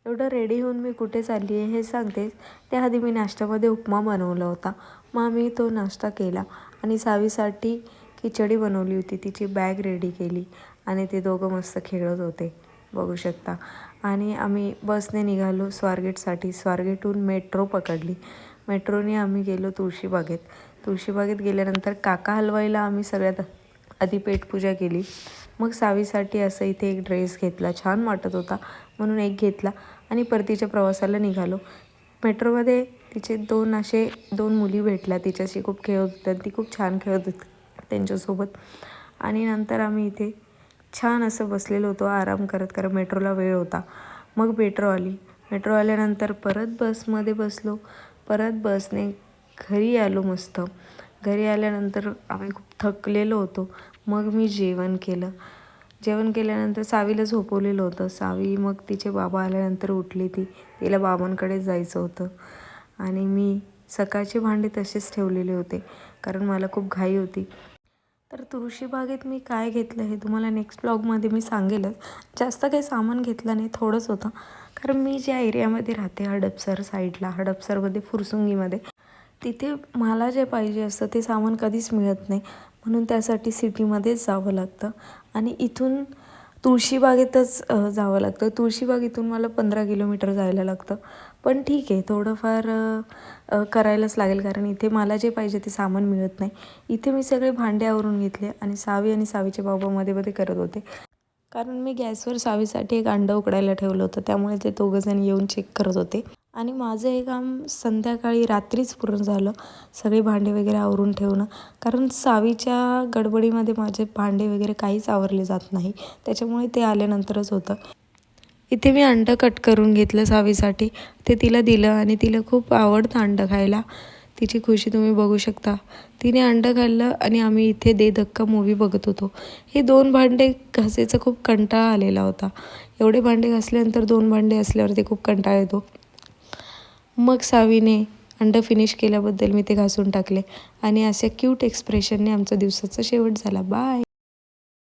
एवढं रेडी होऊन मी कुठे चालली आहे हे सांगतेच. त्याआधी मी नाश्त्यामध्ये उपमा बनवला होता. मग आम्ही तो नाश्ता केला आणि सावीसाठी खिचडी बनवली होती. तिची बॅग रेडी केली आणि ते दोघं मस्त खेळत होते, बघू शकता. आणि आम्ही बसने निघालो स्वारगेटसाठी. स्वारगेटहून मेट्रो पकडली. मेट्रोने आम्ही गेलो तुळशीबागेत. तुळशीबागेत गेल्यानंतर काका हलवाईला आम्ही सगळ्यात आधी पेटपूजा केली. मग सावीसाठी असं इथे एक ड्रेस घेतला, छान वाटत होता म्हणून एक घेतला आणि परतीच्या प्रवासाला निघालो. मेट्रोमध्ये तिचे दोन मुली भेटल्या. तिच्याशी खूप खेळत होत्या. ती खूप छान खेळत होती त्यांच्यासोबत. आणि नंतर आम्ही इथे छान असं बसलेलो होतो आराम करत, कारण मेट्रोला वेळ होता. मग मेट्रो आली. मेट्रो आल्यानंतर परत बसमध्ये बसलो. परत बसने घरी आलो. मस्त घरी आल्यानंतर आम्ही खूप थकलेलो होतो. मग मी जेवण केलं. जेवण केल्यानंतर सावीला झोपवलेलं होतं. सावी मग तिचे बाबा आल्यानंतर उठली. तिला बाबांकडे जायचं होतं आणि मी सकाळचे भांडे तसेच ठेवलेले होते कारण मला खूप घाई होती. तर तुळशीबागेत मी काय घेतलं हे तुम्हाला नेक्स्ट ब्लॉगमध्ये मी सांगेलच. जास्त काही सामान घेतलं नाही, थोडंच होतं. कारण मी ज्या एरियामध्ये राहते हडपसर साईडला, हडपसरमध्ये फुरसुंगीमध्ये, तिथे मला जे पाहिजे असतं ते सामान कधीच मिळत नाही. म्हणून त्यासाठी सिटीमध्येच जावं लागतं आणि इथून तुळशीबागेतच जावं लागतं. तुळशीबाग इथून मला 15 किलोमीटर जायला लागतं. पण ठीक आहे, थोडंफार करायलाच लागेल कारण इथे मला जे पाहिजे ते सामान मिळत नाही. इथे मी सगळे भांडे आवरून घेतले आणि सावी आणि सावीचे बाबा मध्ये करत होते. कारण मी गॅसवर सावीसाठी एक अंडं उकडायला ठेवलं होतं, त्यामुळे ते दोघंजण येऊन चेक करत होते. आणि माझं हे काम संध्याकाळी रात्रीच पूर्ण झालं, सगळे भांडे वगैरे आवरून ठेवणं. कारण सावीच्या गडबडीमध्ये माझे भांडे वगैरे काहीच आवरले जात नाही, त्याच्यामुळे ते आल्यानंतरच होतं. इथे मी अंडं कट करून घेतलं सावीसाठी. ते तिला दिलं आणि तिला खूप आवडतं अंडं खायला. तिची खुशी तुम्ही बघू शकता. तिने अंडं खाल्लं आणि आम्ही इथे दे धक्का मूव्ही बघत होतो. हे 2 भांडे घासायचा खूप कंटाळा आलेला होता. एवढे भांडे घासल्यानंतर 2 भांडे असल्यावरती खूप कंटाळा येतो. मग सावीने अंडं फिनिश केल्याबद्दल मी ते घासून टाकले आणि अशा क्यूट एक्सप्रेशनने आमचा दिवसाचा शेवट झाला. बाय.